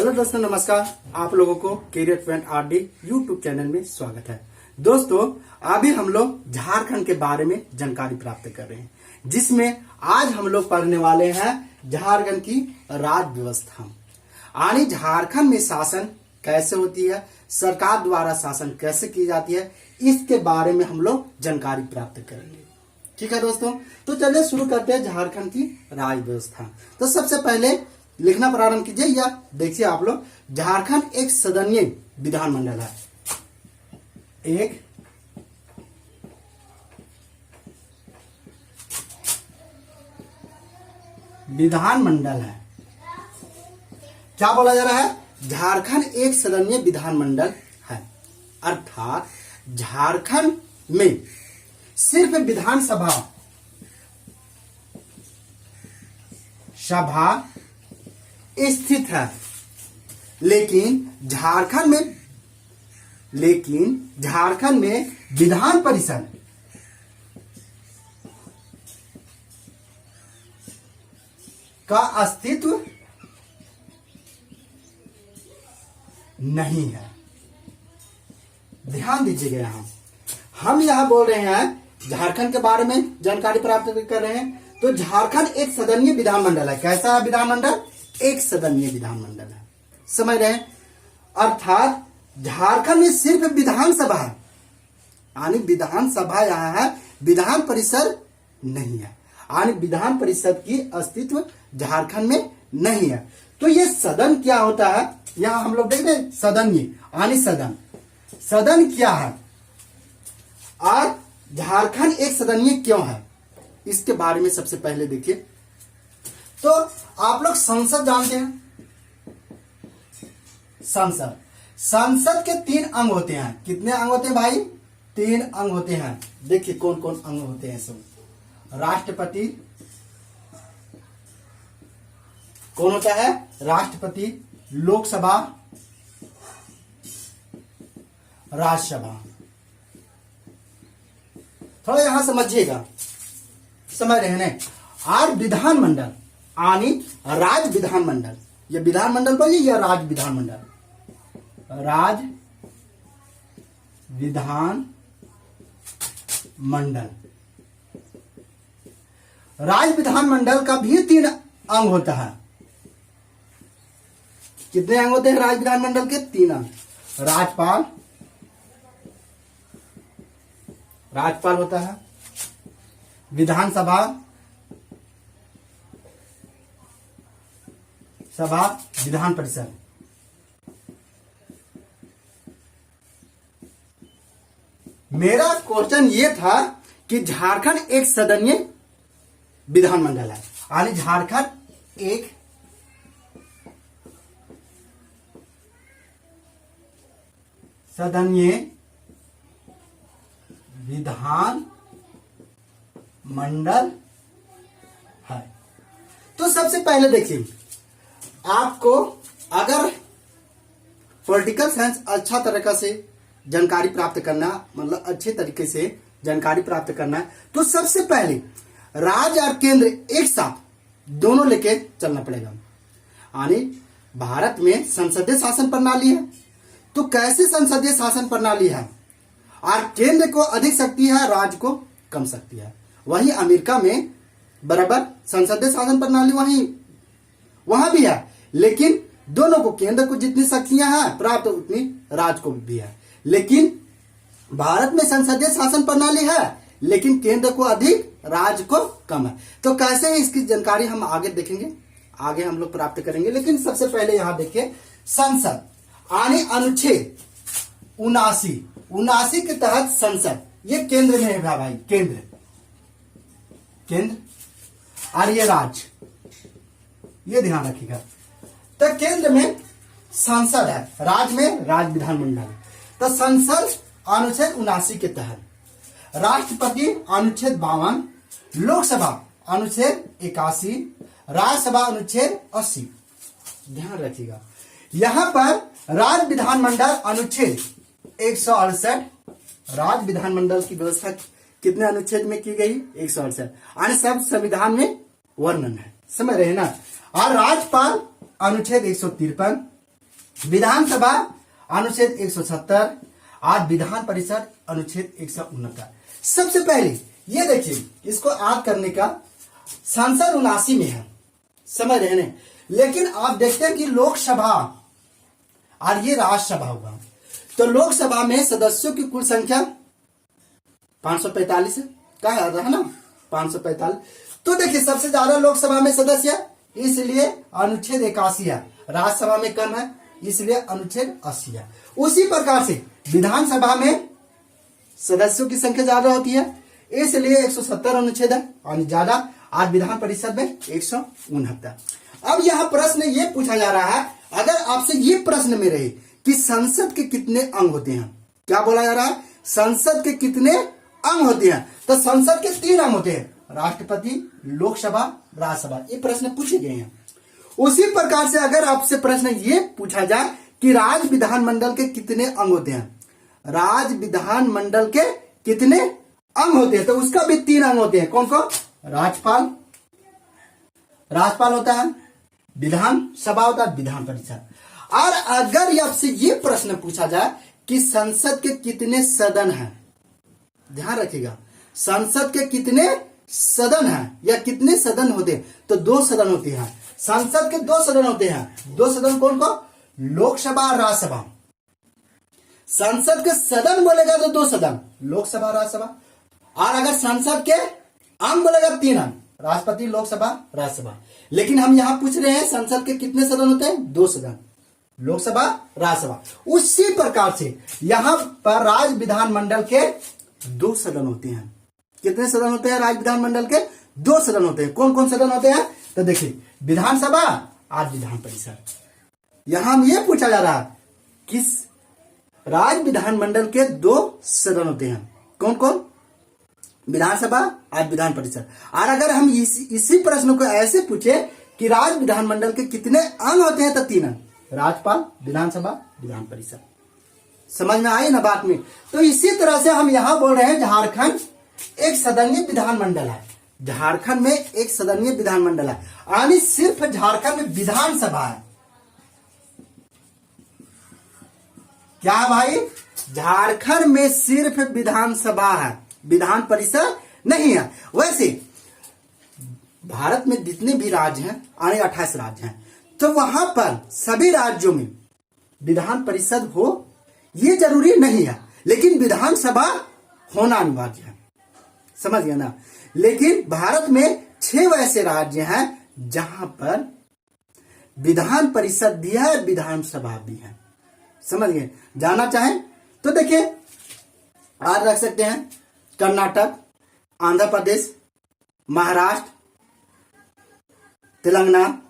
Hello दोस्तों, नमस्कार। आप लोगों को Career Point RD YouTube channel में स्वागत है। दोस्तों, अभी हम लोग झारखंड के बारे में जानकारी प्राप्त कर रहे हैं, जिसमें आज हम लोग पढ़ने वाले हैं झारखंड की राज्य व्यवस्था यानी झारखंड में शासन कैसे होती है, सरकार द्वारा शासन कैसे की जाती है, इसके बारे में हम लोग जानकारी प्राप्त करेंगे। ठीक है दोस्तों, तो चलिए शुरू करते हैं झारखंड की राज्य व्यवस्था। तो सबसे पहले लिखना प्रारंभ कीजिए या देखिए आप लोग, झारखंड एक सदनीय विधानमंडल है। एक विधानमंडल है। क्या बोला जा रहा है? झारखंड एक सदनीय विधानमंडल है, अर्थात झारखंड में सिर्फ विधानसभा स्थित है, लेकिन झारखंड में विधान परिषद का अस्तित्व नहीं है। ध्यान दीजिएगा, हम यहां बोल रहे हैं झारखंड के बारे में जानकारी प्राप्त कर रहे हैं। तो झारखंड एक सदनीय विधानमंडल है। कैसा है विधानमंडल? एक सदनीय विधानमंडल है, समझ रहे हैं? अर्थात झारखंड में सिर्फ विधानसभा है, यानी विधानसभा यहां है, विधान परिषद नहीं है, यानी विधान परिषद की अस्तित्व झारखंड में नहीं है। तो ये सदन क्या होता है? यहां हम लोग देख रहे हैं सदनीय यानी सदन क्या है और झारखंड एक सदनीय क्यों है, इसके बारे में सबसे पहले देखिए। तो आप लोग संसद जानते हैं। संसद के 3 अंग होते हैं। कितने अंग होते हैं भाई? 3 अंग होते हैं। देखिए कौन कौन अंग होते हैं सब। राष्ट्रपति कौन होता है? राष्ट्रपति, लोकसभा, राज्यसभा। थोड़ा यहां समझिएगा, समझ रहे हैं? और विधानमंडल यानी राज्य विधानमंडल। ये विधानमंडल बोलिए या राज्य विधानमंडल? राज्य विधानमंडल। राज्य विधानमंडल का भी 3 अंग होता है। कितने अंग होते हैं राज्य विधानमंडल के? 3 अंग। राज्यपाल होता है, विधानसभा विधान परिषद। मेरा क्वेश्चन ये था कि झारखंड एक सदनीय विधानमंडल है, यानी झारखंड एक सदनीय विधान मंडल है। तो सबसे पहले देखिए, आपको अगर पॉलिटिकल साइंस अच्छा तरीका से जानकारी प्राप्त करना, मतलब अच्छे तरीके से जानकारी प्राप्त करना है, तो सबसे पहले राज्य और केंद्र एक साथ दोनों लेके चलना पड़ेगा। यानी भारत में संसदीय शासन प्रणाली है, तो कैसे संसदीय शासन प्रणाली है और केंद्र को अधिक शक्ति है, राज्य को कम शक्ति है। वही अमेरिका में बराबर संसदीय शासन प्रणाली वहां भी है, लेकिन दोनों को, केंद्र को जितनी शक्तियां हैं प्राप्त उतनी राज्य को भी है। लेकिन भारत में संसदीय शासन प्रणाली है, लेकिन केंद्र को अधिक, राज्य को कम है। तो कैसे है इसकी जानकारी हम आगे देखेंगे, आगे हम लोग प्राप्त करेंगे। लेकिन सबसे पहले यहां देखिए, संसद यानी अनुच्छेद 79 के तहत संसद, ये केंद्र में है भाई, केंद्र और ये राज्य, ये ध्यान रखिएगा। तो केंद्र में संसद है, राज्य में राज्य विधानमंडल। तो संसद अनुच्छेद 79 के तहत, राष्ट्रपति अनुच्छेद 52, लोकसभा अनुच्छेद 81, राज्यसभा अनुच्छेद 80। ध्यान रखिएगा, यहां पर राज्य विधानमंडल अनुच्छेद 168, राज्य विधानमंडल की व्यवस्था कितने अनुच्छेद में की गई? 168। अन्य सब संविधान में वर्णन है, समझ रहे हैं ना। और राज्यपाल अनुच्छेद 153, विधानसभा अनुच्छेद 170 और विधान परिषद अनुच्छेद 169। सबसे पहले ये देखिए, इसको याद करने का संसद 79 में है, समझ रहे हैं। लेकिन आप देखते हैं कि लोकसभा और ये राज्यसभा हुआ, तो लोकसभा में सदस्यों की कुल संख्या 545 है, क्या है ना, 545। तो देखिए सबसे ज्यादा लोकसभा में सदस्य इसलिए अनुच्छेद 81 है, राज्यसभा में कम है इसलिए अनुच्छेद 80 है। उसी प्रकार से विधानसभा में सदस्यों की संख्या ज्यादा होती है इसलिए 170 अनुच्छेद है और ज्यादा, आज विधान परिषद में 169। अब यह प्रश्न ये पूछा जा रहा है, अगर आपसे ये प्रश्न में रहे कि संसद के कितने अंग होते हैं, क्या बोला जा रहा है, संसद के कितने अंग होते हैं, तो संसद के 3 अंग होते हैं, राष्ट्रपति, लोकसभा, राज्यसभा, ये प्रश्न पूछे गए हैं। उसी प्रकार से अगर आपसे प्रश्न ये पूछा जाए कि राज्य विधानमंडल के कितने अंग होते हैं, राज्य विधानमंडल के कितने अंग होते हैं, तो उसका भी 3 अंग होते हैं। कौन कौन, राज्यपाल होता है, विधानसभा होता है, विधान परिषद। और अगर आपसे ये प्रश्न पूछा जाए कि संसद के कितने सदन हैं, ध्यान रखिएगा, संसद के कितने सदन हैं या कितने सदन होते हैं, तो 2 सदन होते हैं। संसद के 2 सदन होते हैं, 2 सदन कौन कौन, लोकसभा और राज्यसभा। संसद के सदन बोलेगा तो 2 सदन, लोकसभा, राज्यसभा। और अगर संसद के अंग बोलेगा 3 अंग, राष्ट्रपति, लोकसभा, राज्यसभा। लेकिन हम यहां पूछ रहे हैं संसद के कितने सदन होते हैं, 2 सदन, लोकसभा, राज्यसभा। उसी प्रकार से यहां पर राज्य विधानमंडल के 2 सदन होते हैं। कितने सदन होते हैं, राज्य विधानमंडल के 2 सदन होते हैं। कौन कौन सदन होते हैं, तो देखिए विधानसभा और विधान परिषद। यहां हम ये पूछा जा रहा है किस राज्य विधानमंडल के 2 सदन होते हैं, कौन कौन, विधानसभा और विधान परिषद। और अगर हम इसी प्रश्न को ऐसे पूछे कि राज्य विधानमंडल के कितने अंग होते हैं, तो 3 अंग, राज्यपाल, विधानसभा, विधान परिषद। समझ में आई ना बात में। तो इसी तरह से हम यहां बोल रहे हैं झारखंड एक सदनीय विधानमंडल है, झारखंड में एक सदनीय विधानमंडल है, यानी सिर्फ झारखंड में विधानसभा है। क्या है भाई, झारखंड में सिर्फ विधानसभा है, विधान परिषद नहीं है। वैसे भारत में जितने भी राज्य हैं, यानी 28 राज्य हैं, तो वहां पर सभी राज्यों में विधान परिषद हो ये जरूरी नहीं है, लेकिन विधानसभा होना अनिवार्य है, समझ गया ना। लेकिन भारत में 6 वैसे राज्य हैं जहां पर विधान परिषद भी है, विधानसभा भी है, समझ गए। जानना चाहें तो देखिए, आज रख सकते हैं कर्नाटक, आंध्र प्रदेश, महाराष्ट्र, तेलंगाना,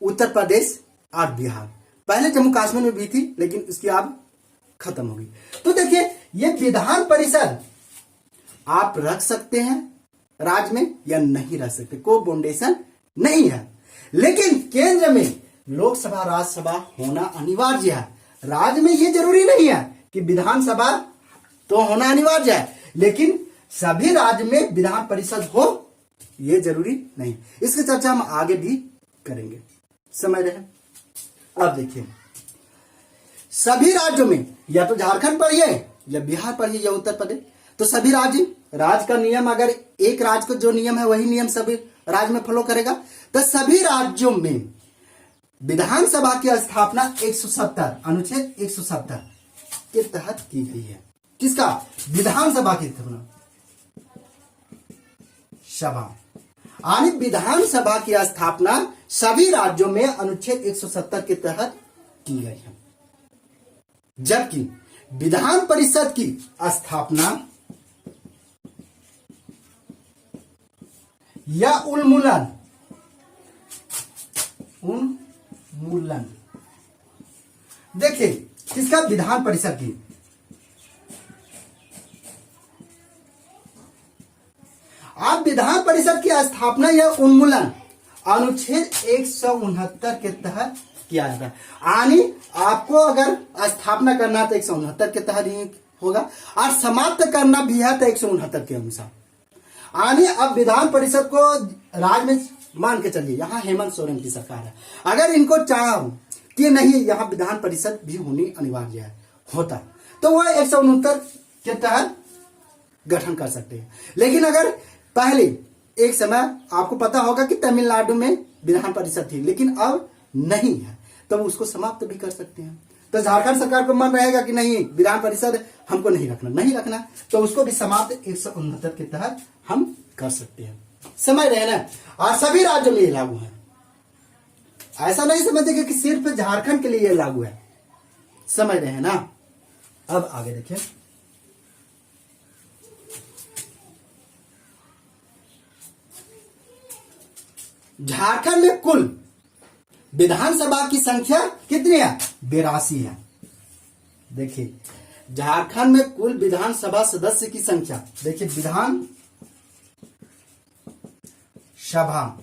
उत्तर प्रदेश और बिहार। पहले जम्मू कश्मीर में भी थी लेकिन इसकी अब खत्म हो गई। तो देखिए ये विधान परिषद आप रख सकते हैं राज्य में या नहीं रख सकते, कोई बाउंडेशन नहीं है। लेकिन केंद्र में लोकसभा, राज्यसभा होना अनिवार्य है। राज्य में ये जरूरी नहीं है कि विधानसभा तो होना अनिवार्य है, लेकिन सभी राज्य में विधान परिषद हो ये जरूरी नहीं। इसकी चर्चा हम आगे भी करेंगे, समझ रहे हैं। अब देखिए सभी राज्यों में या तो झारखंड पढ़िए या बिहार पढ़िए या उत्तर प्रदेश, तो सभी राज्य का नियम, अगर एक राज्य का जो नियम है वही नियम सभी राज्य में फॉलो करेगा, तो सभी राज्यों में विधानसभा की स्थापना 170 अनुच्छेद 170 के तहत की गई है। किसका, विधानसभा की स्थापना, सभा, यानी विधानसभा की स्थापना सभी राज्यों में अनुच्छेद 170 के तहत की गई है। जबकि विधान परिषद की स्थापना या उन्मूलन देखिए किसका, विधान परिषद की, आप विधान परिषद की स्थापना या उन्मूलन अनुच्छेद 169 के तहत किया जाता है। यानी आपको अगर स्थापना करना तो 169 के तहत ही होगा और समाप्त करना भी है तो 169 के अनुसार। यानी अब विधान परिषद को राज्य में मान के चलिए, यहाँ हेमंत सोरेन की सरकार है, अगर इनको चाहो कि नहीं यहाँ विधान परिषद भी होनी अनिवार्य है, होता, तो वह 169 के तहत गठन कर सकते हैं। लेकिन अगर पहले एक समय आपको पता होगा कि तमिलनाडु में विधान परिषद थी, लेकिन अब नहीं है, तो उसको समाप्त भी कर सकते हैं। तो झारखंड सरकार को मन रहेगा कि नहीं विधान परिषद हमको नहीं रखना, तो उसको भी समाप्त 169 के तहत हम कर सकते हैं। समझ रहे हैं ना। और सभी राज्यों में ये लागू है, ऐसा नहीं समझिएगा कि सिर्फ झारखंड के लिए ये लागू है। समझ रहे हैं ना। अब आगे देखिए, झारखंड में कुल विधानसभा की संख्या कितनी है? 82 है। देखिए झारखंड में कुल विधानसभा सदस्य की संख्या, देखिए विधान सभा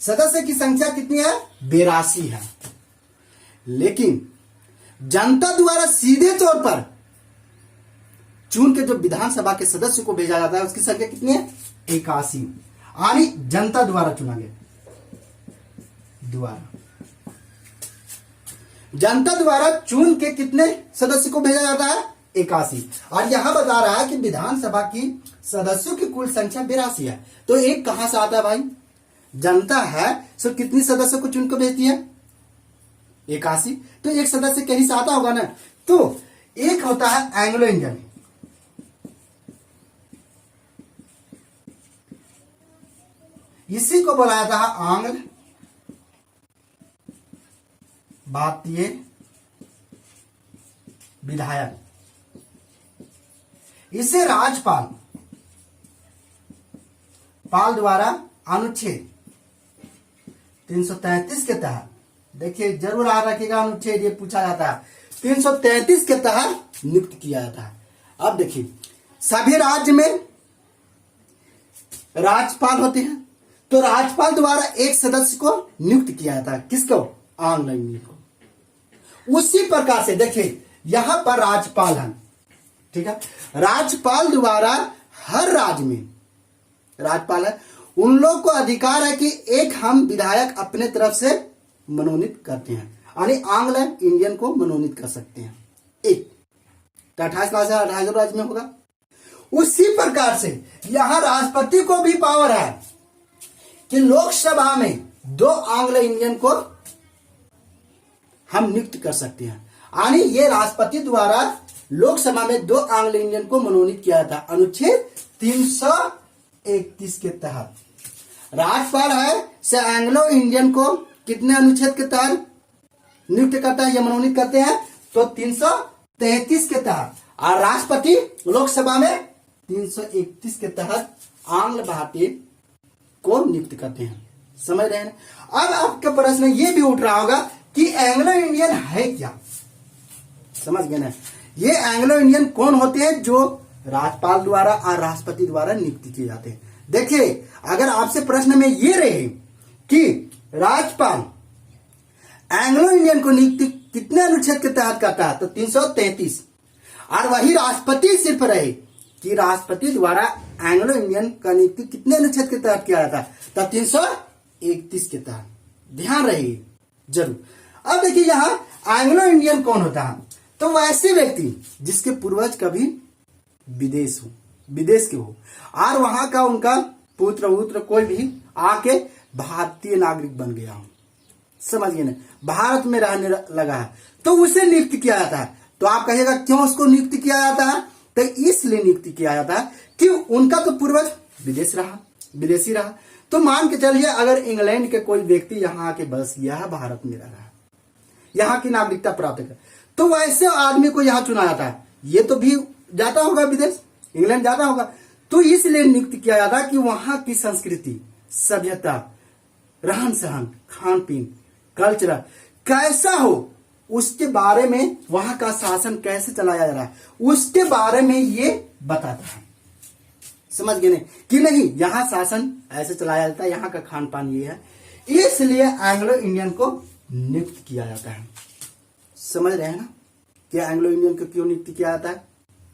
सदस्य की संख्या कितनी है? 82 है। लेकिन जनता द्वारा सीधे तौर पर चुन के जो विधानसभा के सदस्य को भेजा जाता है उसकी संख्या कितनी है? 81। यानी जनता द्वारा चुना गया, जनता द्वारा चुन के कितने सदस्य को भेजा जाता है? 81। और यहां बता रहा है कि विधानसभा की सदस्यों की कुल संख्या 82 है। तो एक कहां से आता है भाई? जनता है सो कितनी सदस्यों को चुन कर भेजती है? 81। तो एक सदस्य कहीं से आता होगा ना। तो एक होता है एंग्लो इंडियन, इसी को बोला जाता है आंग्ल भारतीय विधायक। इसे राज्यपाल द्वारा अनुच्छेद 333 के तहत, देखिए जरूर याद रखिएगा, अनुच्छेद ये पूछा जाता है, 333 के तहत नियुक्त किया जाता है। अब देखिए सभी राज्य में राज्यपाल होते हैं, तो राज्यपाल द्वारा एक सदस्य को नियुक्त किया जाता है। किसको? आंग्ल इंडियन को। उसी प्रकार से देखिए यहां पर राज्यपाल है, ठीक है, राज्यपाल द्वारा हर राज्य में राज्यपाल है, उन लोग को अधिकार है कि एक हम विधायक अपने तरफ से मनोनीत करते हैं, यानी आंग्ल इंडियन को मनोनीत कर सकते हैं। एक तो 28 राज्य में होगा। उसी प्रकार से यहां राष्ट्रपति को भी पावर है कि लोकसभा में 2 आंग्ल इंडियन को हम नियुक्त कर सकते हैं, यानी ये राष्ट्रपति द्वारा लोकसभा में 2 आंग्ल इंडियन को मनोनीत किया था अनुच्छेद 331 के तहत। राज्यपाल है से एंग्लो इंडियन को कितने अनुच्छेद के तहत नियुक्त करता है या मनोनीत करते हैं? तो 333 के तहत। और राष्ट्रपति लोकसभा में 331 के तहत आंग्ल भारतीय को नियुक्त करते हैं। समझ रहे हैं। अब आपका प्रश्न ये भी उठ रहा होगा कि एंग्लो इंडियन है क्या? समझ गए ना। ये एंग्लो इंडियन कौन होते हैं? जो राज्यपाल द्वारा और राष्ट्रपति द्वारा नियुक्त किए जाते हैं। देखिए अगर आपसे प्रश्न में ये रहे कि राज्यपाल एंग्लो इंडियन को नियुक्ति कितने अनुच्छेद के तहत करता है, तो 333। और वही राष्ट्रपति सिर्फ रहे कि राष्ट्रपति द्वारा एंग्लो इंडियन का नियुक्ति कितने अनुच्छेद के तहत किया जाता है, तो 331 के तहत। ध्यान रहे जरूर। अब देखिए यहां एंग्लो इंडियन कौन होता है? तो वैसे व्यक्ति जिसके पूर्वज कभी विदेश के हो और वहां का उनका पुत्र कोई भी आके भारतीय नागरिक बन गया हो, समझ गए ना, भारत में रहने लगा है, तो उसे नियुक्त किया जाता है। तो आप कहिएगा क्यों उसको नियुक्त किया जाता है? तो इसलिए नियुक्त किया जाता है कि उनका तो पूर्वज विदेशी रहा। तो मान के चलिए अगर इंग्लैंड के कोई व्यक्ति यहाँ आके बस गया है, भारत में रह रहा है, यहाँ की नागरिकता प्राप्त कर, तो वैसे आदमी को यहाँ चुना जाता है। ये तो भी जाता होगा विदेश, इंग्लैंड जाता होगा, तो इसलिए नियुक्त किया जाता है कि वहां की संस्कृति, सभ्यता, रहन सहन, खान पीन, कल्चर कैसा हो, उसके बारे में, वहां का शासन कैसे चलाया जा रहा है, उसके बारे में ये बताता है। समझ गए नहीं कि नहीं यहाँ शासन ऐसे चलाया जाता है, यहाँ का खान पान ये है, इसलिए एंग्लो इंडियन को नियुक्त किया जाता है। समझ रहे हैं ना कि एंग्लो इंडियन को क्यों नियुक्त किया जाता है?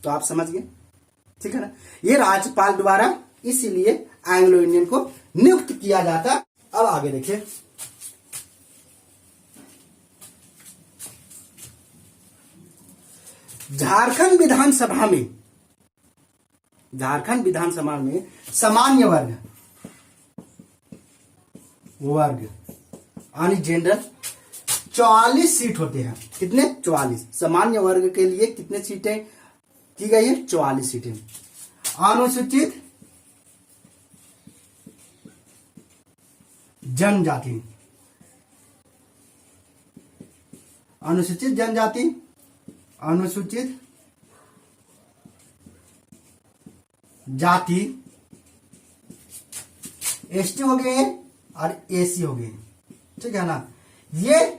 तो आप समझ गए, ठीक है ना। ये राज्यपाल द्वारा इसीलिए एंग्लो इंडियन को नियुक्त किया जाता है। अब आगे देखिए, झारखंड विधानसभा में सामान्य वर्ग यानी जनरल 44 सीट होते हैं। कितने? 44। सामान्य वर्ग के लिए कितने सीटें की गई है? 44 सीटें। अनुसूचित जनजाति, अनुसूचित जनजाति, अनुसूचित जाति, एसटी हो गए और एसी हो गए, ठीक है ना। ये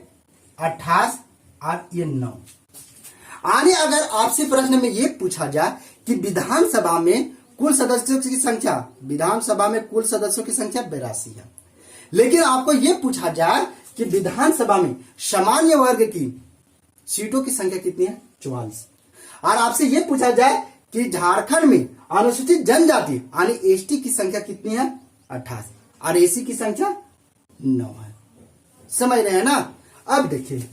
28 और ये 9। आगे अगर आपसे प्रश्न में ये पूछा जाए कि विधानसभा में कुल सदस्यों की संख्या, विधानसभा में कुल सदस्यों की संख्या 82 है, लेकिन आपको ये पूछा जाए कि विधानसभा में सामान्य वर्ग की सीटों की संख्या कितनी है? 44। और आपसे ये पूछा जाए कि झारखंड में अनुसूचित जनजाति यानी एसटी की संख्या कितनी है? 28 और एसी की संख्या 9 है। समझ रहे हैं ना। अब देखिए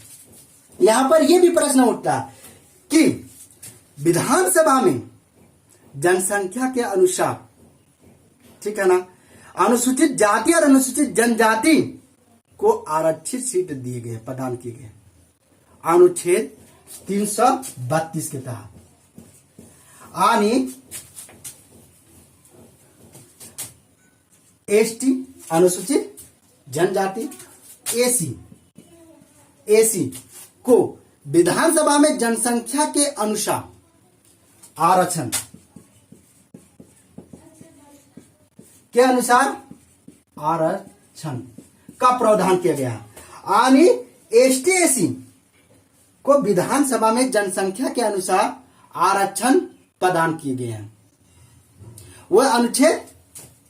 यहां पर यह भी प्रश्न उठता है कि विधानसभा में जनसंख्या के अनुसार, ठीक है ना, अनुसूचित जाति और अनुसूचित जनजाति को आरक्षित सीट दिए गए, प्रदान किए गए अनुच्छेद 332 के तहत। यानी एसटी अनुसूचित जनजाति, एसी को विधानसभा में जनसंख्या के अनुसार आरक्षण के अनुसार आरक्षण का प्रावधान किया गया है। यानी एसटी एसी को विधानसभा में जनसंख्या के अनुसार आरक्षण प्रदान किए गए हैं, वह अनुच्छेद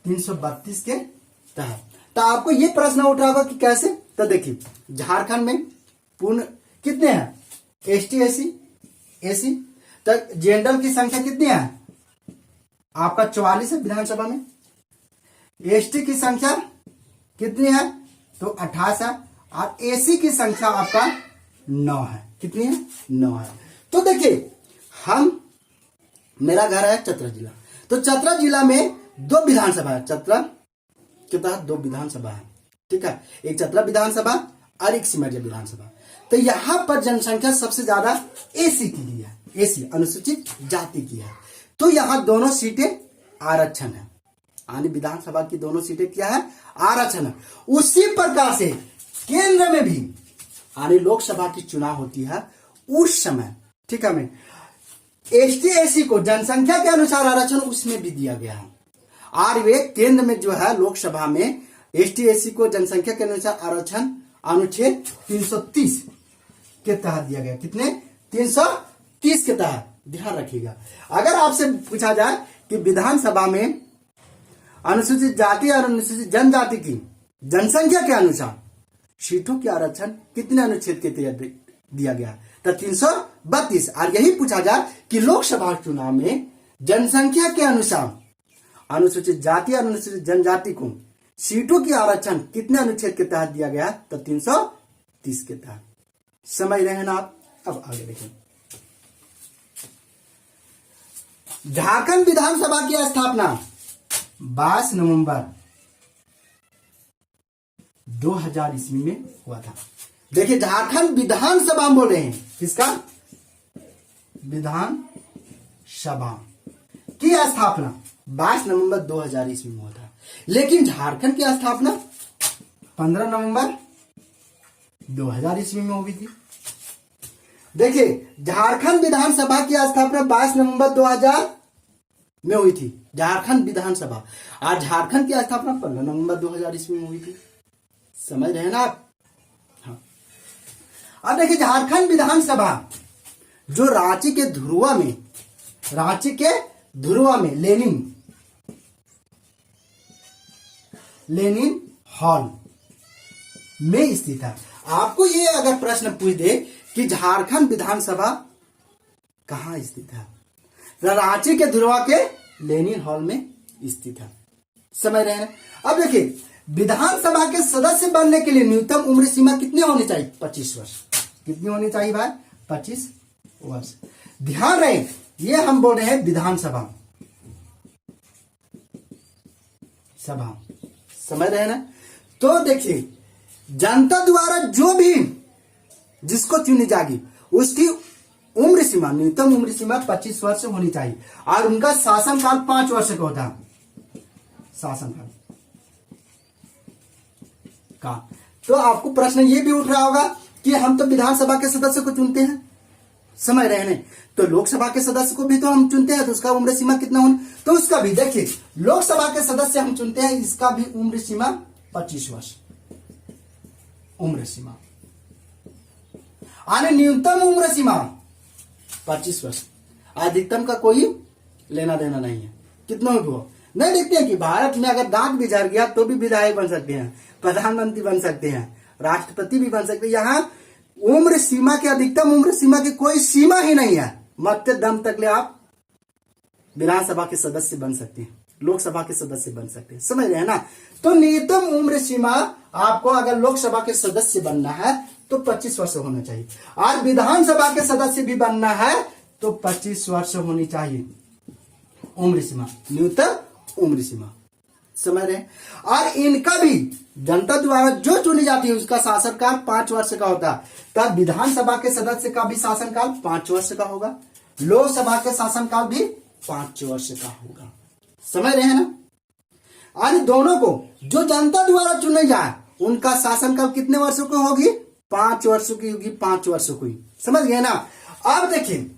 332 के तहत। तो आपको यह प्रश्न उठा होगा कि कैसे। तो देखिए झारखंड में पूर्ण कितने हैं? ST AC. तो जनरल की संख्या कितनी है? आपका 44 है विधानसभा में। एसटी की संख्या कितनी है? तो 28 है। और एसी की संख्या आपका 9 है। कितनी है? 9 है। तो देखिए मेरा घर है चतरा जिला, तो चतरा जिला में 2 विधानसभा है। चतरा के तहत 2 विधानसभा है, ठीक है। एक चतरा विधानसभा और एक सिमरिया विधानसभा। तो यहां पर जनसंख्या सबसे ज्यादा एसी की है, एसी अनुसूचित जाति की है। तो यहां दोनों सीटें आरक्षण है, यानी विधानसभा की दोनों सीटें क्या है? आरक्षण है। उसी प्रकार से केंद्र में भी यानी लोकसभा की चुनाव होती है उस समय, ठीक है, में एसटी एसी को जनसंख्या के अनुसार आरक्षण उसमें भी दिया गया है। और वे केंद्र में जो है लोकसभा में एसटी एसी को जनसंख्या के अनुसार आरक्षण अनुच्छेद 330 के तहत दिया गया। कितने? 330 के तहत। ध्यान रखिएगा। अगर आपसे पूछा जाए कि विधानसभा में अनुसूचित जाति और अनुसूचित जनजाति की जनसंख्या के अनुसार सीटों के आरक्षण कितने अनुच्छेद के तहत दिया गया? तो 332। और यही पूछा जाए कि लोकसभा चुनाव में जनसंख्या के अनुसार अनुसूचित जाति और अनुसूचित जनजाति को सीटों की आरक्षण कितने अनुच्छेद के तहत दिया गया? तो 330 के तहत। समझ रहे हैं ना आप। अब आगे देखें। झारखंड विधानसभा की स्थापना 22 नवंबर 2000 ईस्वी में हुआ था। देखिए झारखंड विधानसभा बोल रहे हैं, किसका? विधानसभा की स्थापना 22 नवंबर 2000 ईस्वी में हुआ था। लेकिन झारखंड की स्थापना 15 नवंबर 2000 ईस्वी में हुई थी। देखिए झारखंड विधानसभा की स्थापना 22 नवंबर 2000 में हुई थी, झारखंड विधानसभा। और झारखंड की स्थापना 15 नवंबर 2000 ईस्वी में हुई थी। समझ रहे हैं ना आप। हाँ। अब देखिए झारखंड विधानसभा जो रांची के धुरुआ में लेनिन हॉल में स्थित है। आपको ये अगर प्रश्न पूछ दे कि झारखंड विधानसभा कहां स्थित है, रांची के धुरुआ के लेनिन हॉल में स्थित है। समझ रहे हैं। अब देखिए विधानसभा के सदस्य बनने के लिए न्यूनतम उम्र सीमा कितनी होनी चाहिए? 25 वर्ष। कितनी होनी चाहिए भाई? 25 वर्ष। ध्यान रहे, ये हम बोल रहे हैं विधानसभा सभा, समझ रहे हैं ना। तो देखिए, जनता द्वारा जो भी जिसको चुनी जाएगी उसकी उम्र सीमा, न्यूनतम उम्र सीमा 25 वर्ष होनी चाहिए और उनका शासनकाल 5 वर्ष का होता है, शासनकाल का। तो आपको प्रश्न ये भी उठ रहा होगा कि हम तो विधानसभा के सदस्य को चुनते हैं, समझ रहे हैं, तो लोकसभा के सदस्य को भी तो हम चुनते हैं, तो उसका उम्र सीमा कितना होना, तो उसका भी देखिए, लोकसभा के सदस्य हम चुनते हैं, इसका भी उम्र सीमा 25 वर्ष उम्र सीमा, और न्यूनतम उम्र सीमा 25 वर्ष। अधिकतम का कोई लेना देना नहीं है, कितना भी हो। नहीं देखते हैं कि भारत में अगर दांत भी झड़ गया तो भी विधायक बन सकते हैं, प्रधानमंत्री बन सकते हैं, राष्ट्रपति भी बन सकते हैं। यहाँ उम्र सीमा के, अधिकतम उम्र सीमा की कोई सीमा ही नहीं है, मरते दम तक ले आप विधानसभा के सदस्य बन सकते हैं, लोकसभा के सदस्य बन सकते हैं, समझ रहे हैं ना। तो न्यूनतम उम्र सीमा आपको अगर लोकसभा के सदस्य बनना है तो 25 वर्ष होना चाहिए, और विधानसभा के सदस्य भी बनना है तो 25 वर्ष होनी चाहिए उम्र सीमा, न्यूनतम उम्र सीमा, समझ रहे हैं। और इनका भी जनता द्वारा जो चुनी जाती है उसका शासनकाल 5 वर्ष का होता है, तब विधानसभा के सदस्य का भी शासनकाल 5 वर्ष का होगा, लोकसभा के शासनकाल भी 5 वर्ष का होगा, समझ रहे हैं ना। और दोनों को जो जनता द्वारा चुने जाए उनका शासनकाल कितने वर्षों की होगी, 5 वर्षों की होगी, 5 वर्षों की, समझ गए ना। अब देखिए,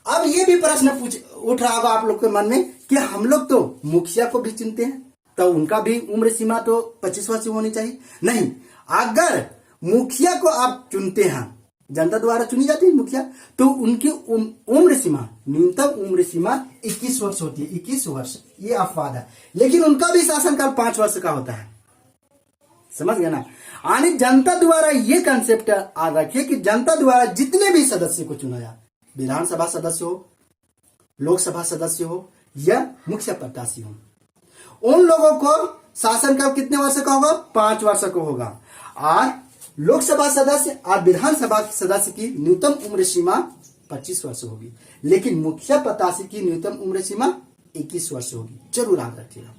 अब ये भी प्रश्न उठ रहा होगा आप लोग के मन में कि हम लोग तो मुखिया को भी चुनते हैं, तो उनका भी उम्र सीमा तो 25 वर्ष होनी चाहिए। नहीं, अगर मुखिया को आप चुनते हैं, जनता द्वारा चुनी जाती है मुखिया, तो उनकी उम्र सीमा, न्यूनतम उम्र सीमा 21 वर्ष होती है, 21 वर्ष, ये अपवाद है, लेकिन उनका भी शासनकाल 5 वर्ष का होता है, समझ गए ना। यानी जनता द्वारा ये कंसेप्ट याद रखिए कि जनता द्वारा जितने भी सदस्य को चुना जाए, विधानसभा सदस्य हो, लोकसभा सदस्य हो या मुखिया प्रत्याशी हो, उन लोगों को शासनकाल कितने वर्ष का होगा, 5 वर्ष का होगा। और लोकसभा सदस्य और विधानसभा सदस्य की न्यूनतम उम्र सीमा 25 वर्ष होगी, लेकिन मुखिया प्रत्याशी की न्यूनतम उम्र सीमा 21 वर्ष होगी, जरूर याद रखिएगा,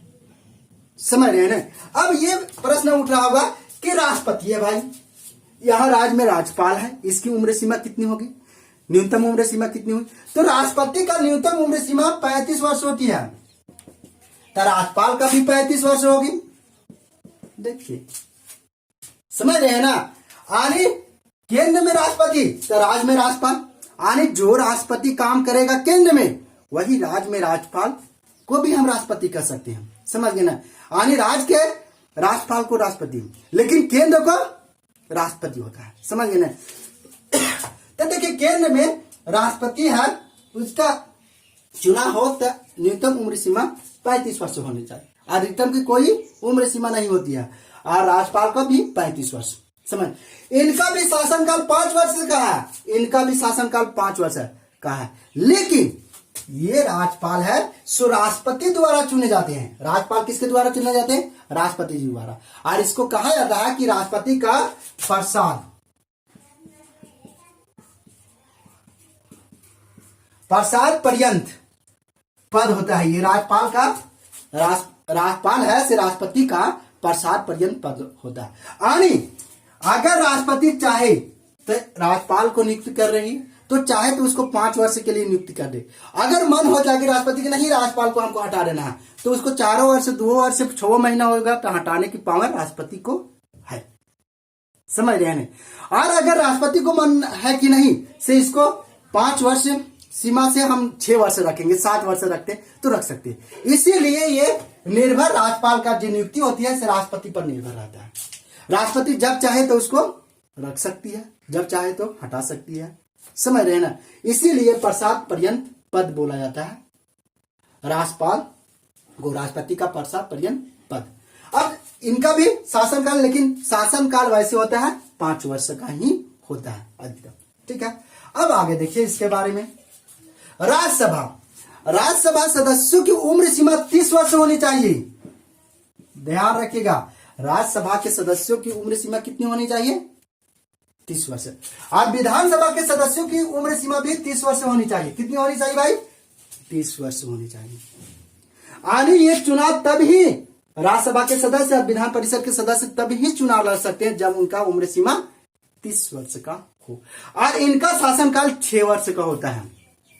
समझ रहे हैं ना। अब ये प्रश्न उठ रहा होगा कि राष्ट्रपति है भाई, यहां राज्य में राज्यपाल है, इसकी उम्र सीमा कितनी होगी, न्यूनतम उम्र सीमा कितनी हुई, तो राष्ट्रपति का न्यूनतम उम्र सीमा 35 वर्ष होती है, तो राज्यपाल का भी 35 वर्ष होगी, देखिए, समझ रहे हैं ना। आने केंद्र में राष्ट्रपति तो राज्य में राज्यपाल, आने जो राष्ट्रपति काम करेगा केंद्र में वही राज्य में राज्यपाल को भी हम राष्ट्रपति कर सकते हैं, समझ गए ना। आने राज्य के राज्यपाल को राष्ट्रपति, लेकिन केंद्र को राष्ट्रपति होता है, समझ गए ना। तो देखिए, केंद्र में राष्ट्रपति है, उसका चुनाव हो तो न्यूनतम उम्र सीमा 35 वर्ष होनी चाहिए, अधिकतम की कोई उम्र सीमा नहीं होती है, और राज्यपाल का भी 35 वर्ष, समझ। इनका भी शासनकाल 5 वर्ष का है, इनका भी शासनकाल 5 वर्ष का है, लेकिन ये राज्यपाल है सो राष्ट्रपति द्वारा चुने जाते हैं। राज्यपाल किसके द्वारा चुने जाते हैं, राष्ट्रपति जी द्वारा, और इसको कहा जाता है कि राष्ट्रपति का प्रसाद पर्यंत पद होता है। ये राज्यपाल का राज्यपाल है से राष्ट्रपति का प्रसाद पर्यंत पद होता है। यानी अगर राष्ट्रपति चाहे तो राज्यपाल को नियुक्त कर रही, तो चाहे तो उसको 5 वर्ष के लिए नियुक्त कर दे। अगर मन हो जाए कि राष्ट्रपति के नहीं, राज्यपाल को हमको हटा देना है, तो उसको 4 वर्ष, 2 वर्ष, 6 महीना होगा, तो हटाने की पावर राष्ट्रपति को है, समझ रहे हैं। और अगर राष्ट्रपति को मन है कि नहीं से इसको 5 वर्ष सीमा से हम 6 वर्ष रखेंगे, 7 वर्ष रखते तो रख सकते हैं। इसीलिए ये निर्भर राज्यपाल का जो नियुक्ति होती है राष्ट्रपति पर निर्भर रहता है। राष्ट्रपति जब चाहे तो उसको रख सकती है, जब चाहे तो हटा सकती है, समझ रहे हैं ना। इसीलिए प्रसाद पर्यंत पद बोला जाता है राज्यपाल को, राष्ट्रपति का प्रसाद पर्यंत पद। अब इनका भी शासनकाल, लेकिन शासनकाल वैसे होता है 5 वर्ष का ही होता है अधिकतम, ठीक है। अब आगे देखिए इसके बारे में। राज्यसभा सदस्यों की उम्र सीमा 30 वर्ष होनी चाहिए, ध्यान रखिएगा। राज्यसभा के सदस्यों की उम्र सीमा कितनी होनी चाहिए, 30 वर्ष। और विधानसभा के सदस्यों की उम्र सीमा भी 30 वर्ष होनी चाहिए। कितनी होनी चाहिए भाई? 30 वर्ष होनी चाहिए। यानी ये चुनाव तब ही राज्यसभा के सदस्य और विधान परिषद के सदस्य तब ही चुनाव लड़ सकते हैं जब उनका उम्र सीमा 30 वर्ष का हो। और इनका शासनकाल 6 वर्ष का होता है।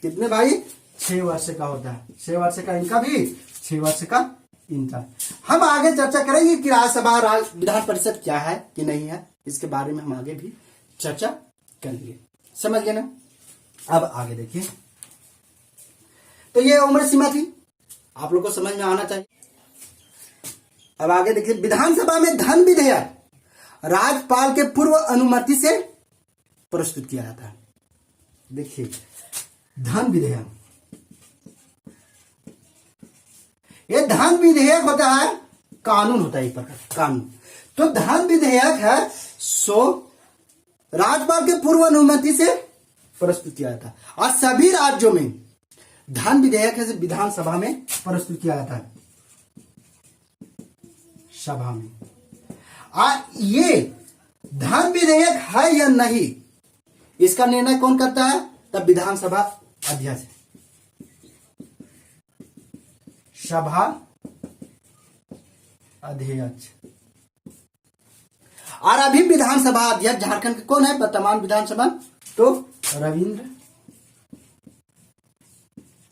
कितने भाई? 6 वर्ष का होता है। 6 वर्ष का इनका भी, 6 वर्ष का इनका। हम आगे चर्चा करेंगे कि राज्यसभा विधान परिषद क्या है कि नहीं है, इसके बारे में हम आगे भी चर्चा करेंगे। समझ गए ना? अब आगे देखिए, तो ये उम्र सीमा थी, आप लोग को समझ में आना चाहिए। अब आगे देखिए, विधानसभा में धन विधेयक राज्यपाल के पूर्व अनुमति से प्रस्तुत किया जाता है। देखिए, धन विधेयक, ये धन विधेयक होता है, कानून होता है एक प्रकार कानून। तो धन विधेयक है सो राज्यपाल के पूर्व अनुमति से प्रस्तुत किया जाता है। और सभी राज्यों में धन विधेयक है विधानसभा में प्रस्तुत किया जाता है, सभा में। और ये धन विधेयक है या नहीं, इसका निर्णय कौन करता है? तब विधानसभा अध्यक्ष, सभा अध्यक्ष। और अभी विधानसभा अध्यक्ष झारखंड के कौन है वर्तमान विधानसभा? तो रविंद्र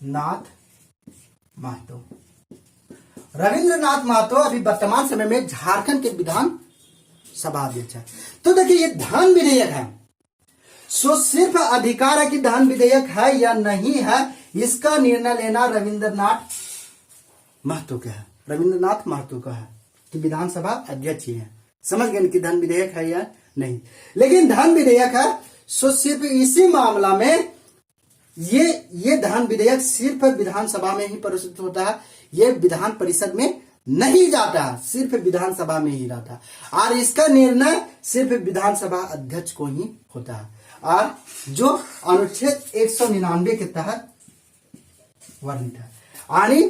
नाथ महतो। रविंद्रनाथ महतो अभी वर्तमान समय में झारखंड के विधान सभा अध्यक्ष है। तो देखिए, ये धन विधेयक है, सो सिर्फ अधिकार है कि धन विधेयक है या नहीं है, इसका निर्णय लेना रविंद्रनाथ महतो का है। रविंद्रनाथ महतो का है कि विधानसभा अध्यक्ष ही है। समझ गए कि धन विधेयक है या नहीं। लेकिन धन विधेयक है सो सिर्फ इसी मामला में ये धन विधेयक सिर्फ विधानसभा में ही प्रस्तुत होता है, ये विधान परिषद में नहीं जाता, सिर्फ विधानसभा में ही रहता है। और इसका निर्णय सिर्फ विधानसभा अध्यक्ष को ही होता है, और जो अनुच्छेद 199 के तहत वर्णित है। यानी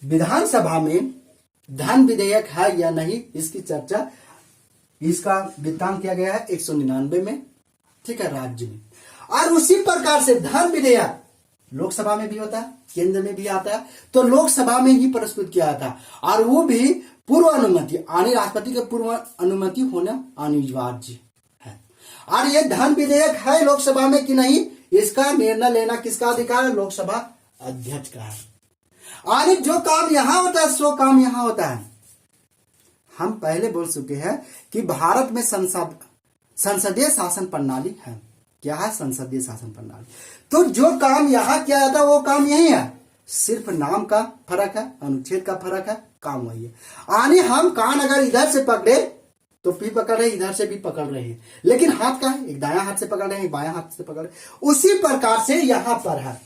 विधानसभा में धन विधेयक है या नहीं, इसकी चर्चा, इसका वृत्तांत किया गया है 199 में, ठीक है, राज्य में। और उसी प्रकार से धन विधेयक लोकसभा में भी होता है, केंद्र में भी आता है, तो लोकसभा में ही प्रस्तुत किया जाता है, और वो भी पूर्व अनुमति, यानी राष्ट्रपति के पूर्व अनुमति होना अनिवार्य है। और ये धन विधेयक है लोकसभा में कि नहीं, इसका निर्णय लेना किसका अधिकार है? लोकसभा अध्यक्ष का है। और जो काम यहां होता है सो काम यहां होता है। हम पहले बोल चुके हैं कि भारत में संसदीय शासन प्रणाली है। क्या है? संसदीय शासन प्रणाली। तो जो काम यहां किया जाता है वो काम यही है, सिर्फ नाम का फर्क है, अनुच्छेद का फर्क है, काम वही है। यानी हम कान अगर इधर से पकड़े तो भी पकड़ रहे, इधर से भी पकड़ रहे हैं, लेकिन हाथ का है, एक दायां हाथ से पकड़ रहे हैं, एक बायां हाथ से पकड़ रहे हैं। उसी प्रकार से यहां पर है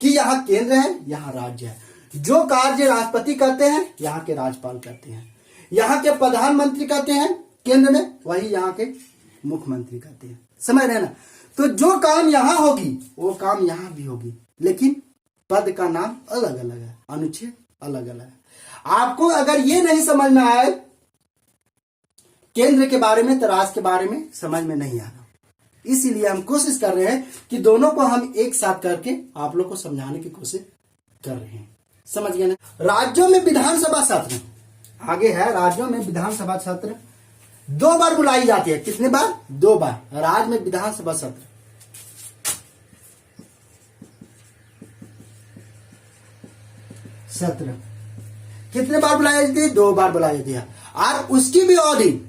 कि यहाँ केंद्र है, यहाँ राज्य है। जो कार्य राष्ट्रपति करते हैं यहाँ के राज्यपाल करते हैं, यहाँ के प्रधानमंत्री करते हैं केंद्र में, वही यहाँ के मुख्यमंत्री करते हैं। समझ रहे ना? तो जो काम यहां होगी वो काम यहां भी होगी, लेकिन पद का नाम अलग अलग है, अनुच्छेद अलग अलग है। आपको अगर ये नहीं समझ में आए केंद्र के बारे में तो राज्य के बारे में समझ में नहीं आ रहा। इसीलिए हम कोशिश कर रहे हैं कि दोनों को हम एक साथ करके आप लोग को समझाने की कोशिश कर रहे हैं। समझ गए ना? राज्यों में विधानसभा सत्र आगे है। राज्यों में विधानसभा सत्र 2 बार बुलाई जाती है। कितने बार? 2 बार। राज्य में विधानसभा सत्र कितने बार बुलाई जाती है? 2 बार बुलाई जाती है। और उसकी भी अवधि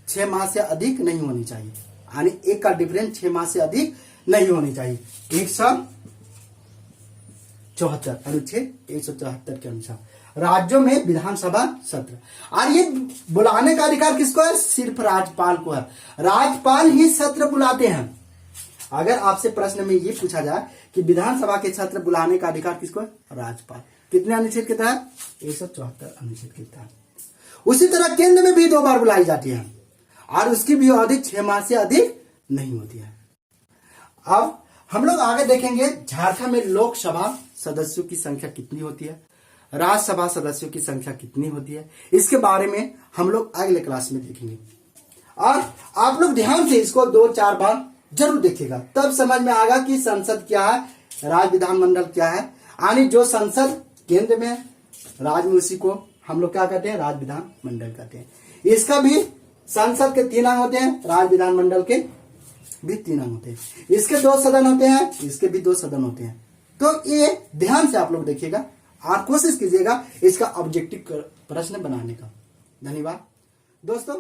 6 माह से अधिक नहीं होनी चाहिए, यानी एक का डिफरेंस 6 माह से अधिक नहीं होनी चाहिए। 174 अनुच्छेद 174 के अनुसार राज्यों में विधानसभा सत्र। और ये बुलाने का अधिकार किसको है? सिर्फ राज्यपाल को है। राज्यपाल ही सत्र बुलाते हैं। अगर आपसे प्रश्न में ये पूछा जाए कि विधानसभा के सत्र बुलाने का अधिकार किसको है? राज्यपाल। कितने अनुच्छेद के तहत? 174 अनुच्छेद के तहत। उसी तरह केंद्र में भी 2 बार बुलाई जाती है और उसकी भी अवधि 6 माह से अधिक नहीं होती है। अब हम लोग आगे देखेंगे झारखंड में लोकसभा सदस्यों की संख्या कितनी होती है, राज्यसभा सदस्यों की संख्या कितनी होती है, इसके बारे में हम लोग अगले क्लास में देखेंगे। और आप लोग ध्यान से इसको 2-4 बार जरूर देखिएगा, तब समझ में आएगा कि संसद क्या है, राज्य विधानमंडल क्या है। यानी जो संसद केंद्र में, राज्य में, उसी को हम लोग क्या कहते हैं, राज्य विधानमंडल कहते हैं। इसका भी संसद के 3 अंग होते हैं, राज्य विधानमंडल के भी 3 अंग होते हैं। इसके 2 सदन होते हैं, इसके भी 2 सदन होते हैं। तो ये ध्यान से आप लोग देखिएगा और कोशिश कीजिएगा इसका ऑब्जेक्टिव प्रश्न बनाने का। धन्यवाद दोस्तों।